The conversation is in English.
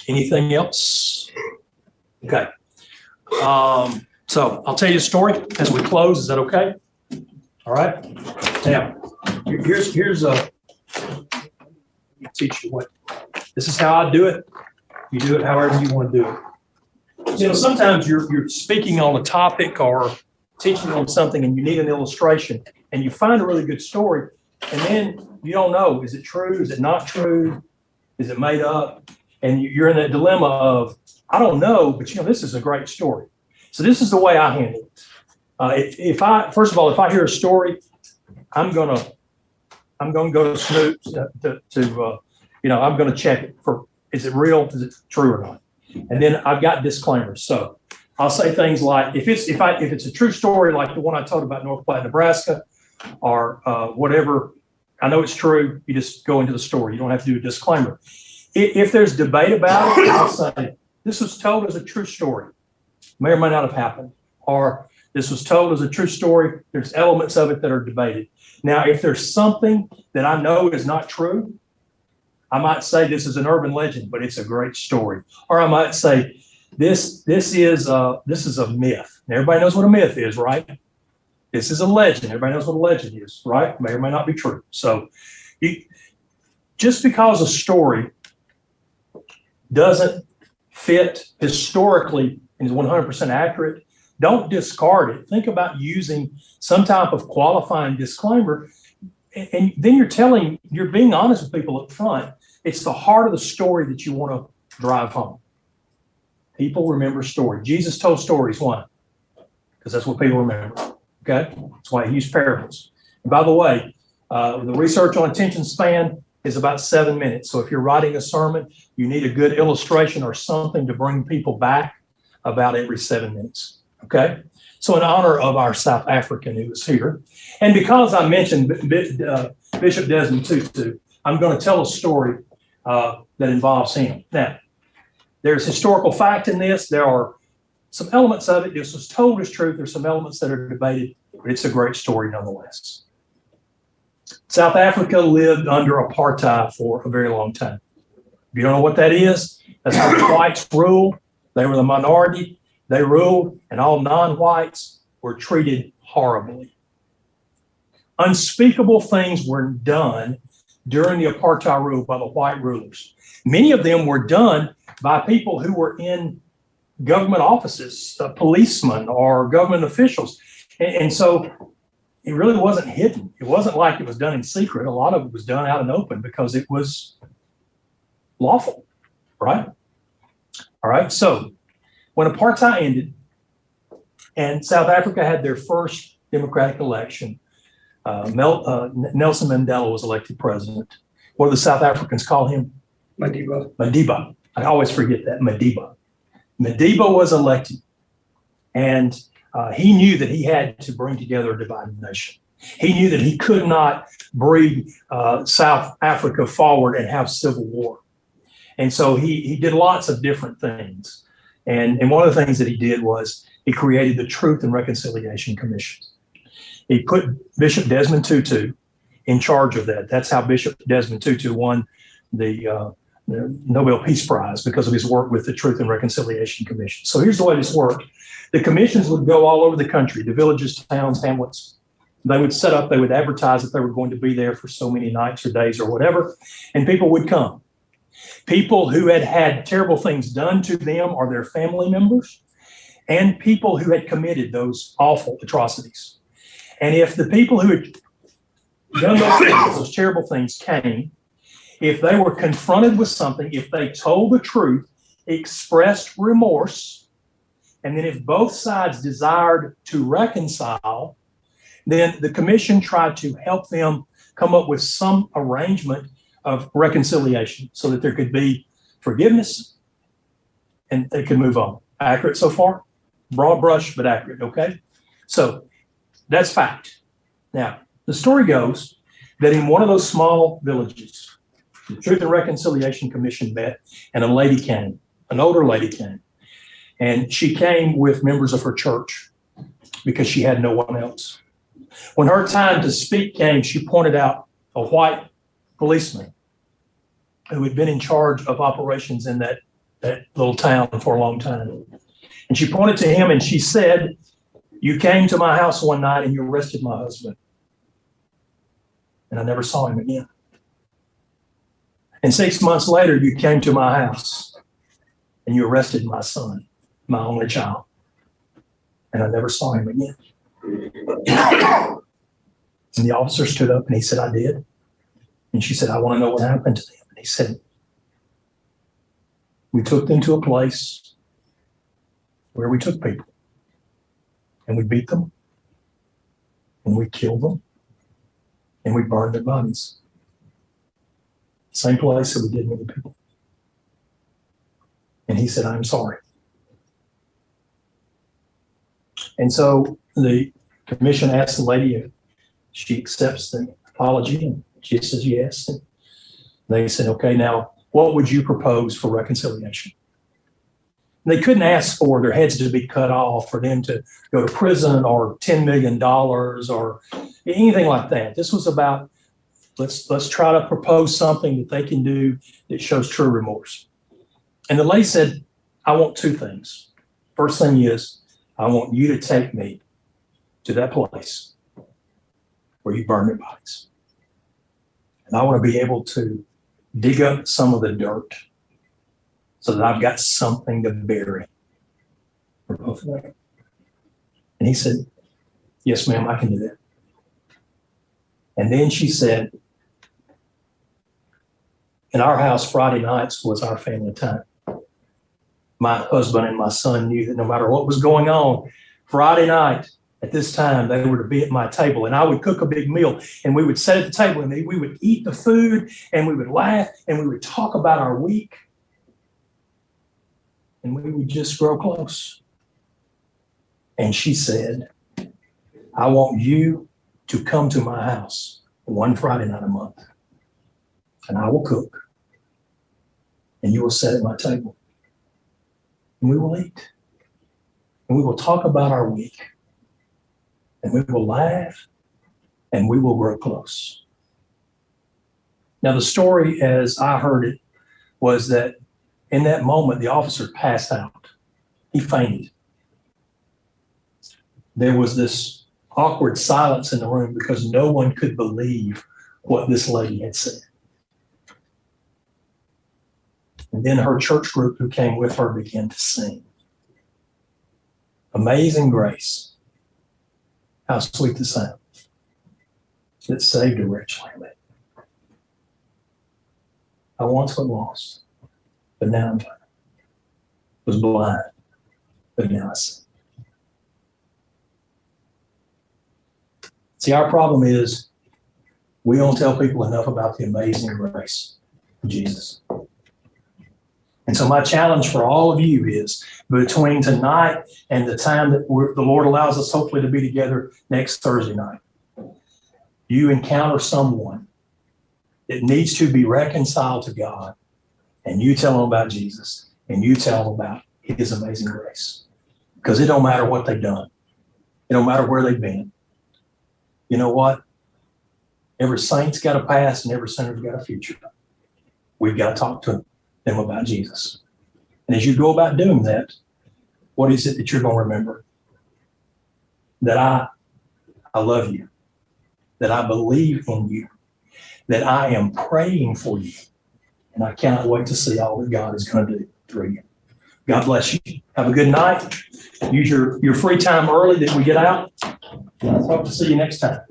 Anything else? Okay. So I'll tell you a story as we close. Is that okay? All right. Now, here's a teach you what. This is how I do it. You do it however you want to do it. You know, sometimes you're speaking on a topic or teaching on something, and you need an illustration, and you find a really good story, and then you don't know, is it true? Is it not true? Is it made up? And you're in that dilemma of, I don't know, but this is a great story. So this is the way I handle it. First of all, if I hear a story, I'm gonna go to Snoop I'm gonna check it for, is it real? Is it true or not? And then I've got disclaimers. So I'll say things like, if it's a true story, like the one I told about North Platte, Nebraska, or whatever, I know it's true. You just go into the story. You don't have to do a disclaimer. If there's debate about it, I'll say, this was told as a true story. May or may not have happened. Or this was told as a true story. There's elements of it that are debated. Now, if there's something that I know is not true, I might say this is an urban legend, but it's a great story. Or I might say this is a myth. And everybody knows what a myth is, right? This is a legend. Everybody knows what a legend is, right? May or may not be true. So just because a story doesn't fit historically and is 100% accurate, don't discard it. Think about using some type of qualifying disclaimer. And then you're being honest with people up front. It's the heart of the story that you want to drive home. People remember stories. Jesus told stories. Why? Because that's what people remember. Okay? That's why he used parables. And by the way, the research on attention span is about 7 minutes. So if you're writing a sermon, you need a good illustration or something to bring people back about every 7 minutes. Okay? So in honor of our South African who was here, and because I mentioned Bishop Desmond Tutu, I'm going to tell a story that involves him. Now, there's historical fact in this. There are some elements of it. This was told as truth. There's some elements that are debated, but it's a great story nonetheless. South Africa lived under apartheid for a very long time. If you don't know what that is, that's how the whites ruled. They were the minority. They ruled, and all non-whites were treated horribly. Unspeakable things were done during the apartheid rule by the white rulers. Many of them were done by people who were in government offices, policemen or government officials. And so it really wasn't hidden. It wasn't like it was done in secret. A lot of it was done out in the open because it was lawful, right? All right, so when apartheid ended and South Africa had their first democratic election, Nelson Mandela was elected president. What do the South Africans call him? Madiba. Madiba. I always forget that, Madiba. Madiba was elected, and he knew that he had to bring together a divided nation. He knew that he could not breed South Africa forward and have civil war. And so he did lots of different things. And one of the things that he did was he created the Truth and Reconciliation Commission. He put Bishop Desmond Tutu in charge of that. That's how Bishop Desmond Tutu won the Nobel Peace Prize, because of his work with the Truth and Reconciliation Commission. So here's the way this worked. The commissions would go all over the country, the villages, towns, hamlets. They would set up, they would advertise that they were going to be there for so many nights or days or whatever, and people would come. People who had had terrible things done to them or their family members, and people who had committed those awful atrocities. And if the people who had done those terrible things came, if they were confronted with something, if they told the truth, expressed remorse, and then if both sides desired to reconcile, then the commission tried to help them come up with some arrangement of reconciliation so that there could be forgiveness and they could move on. Accurate so far? Broad brush, but accurate, okay? So that's fact. Now, the story goes that in one of those small villages, the Truth and Reconciliation Commission met, and a lady came, an older lady came, and she came with members of her church because she had no one else. When her time to speak came, she pointed out a white policeman who had been in charge of operations in that that little town for a long time. And she pointed to him and she said, "You came to my house one night and you arrested my husband. And I never saw him again. And 6 months later, you came to my house and you arrested my son, my only child. And I never saw him again." And the officer stood up and he said, "I did." And she said, "I want to know what happened to them." And he said, "We took them to a place where we took people and we beat them and we killed them and we burned their bodies. Same place that we did many people." And he said, "I'm sorry." And so the commission asked the lady if she accepts the apology, and she says yes. And they said, "Okay, now what would you propose for reconciliation?" And they couldn't ask for their heads to be cut off, for them to go to prison, or $10 million or anything like that. This was about, let's try to propose something that they can do that shows true remorse. And the lady said, "I want two things. First thing is, I want you to take me to that place where you burn their bodies. And I want to be able to dig up some of the dirt so that I've got something to bury for both of them." And he said, "Yes, ma'am, I can do that." And then she said, "In our house, Friday nights was our family time. My husband and my son knew that no matter what was going on, Friday night at this time, they were to be at my table. And I would cook a big meal and we would sit at the table and we would eat the food and we would laugh and we would talk about our week. And we would just grow close." And she said, "I want you to come to my house one Friday night a month. And I will cook. And you will sit at my table. And we will eat. And we will talk about our week. And we will laugh. And we will grow close." Now, the story, as I heard it, was that in that moment, the officer passed out. He fainted. There was this awkward silence in the room because no one could believe what this lady had said. And then her church group who came with her began to sing. "Amazing Grace, how sweet the sound that saved a wretch like me. I once was lost, but now I'm found. Was blind, but now I see." See, our problem is we don't tell people enough about the amazing grace of Jesus. And so my challenge for all of you is, between tonight and the time that the Lord allows us hopefully to be together next Thursday night, you encounter someone that needs to be reconciled to God, and you tell them about Jesus, and you tell them about his amazing grace. Because it don't matter what they've done. It don't matter where they've been. You know what? Every saint's got a past and every sinner's got a future. We've got to talk to them about Jesus. And as you go about doing that, what is it that you're going to remember? That I love you. That I believe in you. That I am praying for you. And I cannot wait to see all that God is going to do through you. God bless you. Have a good night. Use your free time early that we get out. I hope to see you next time.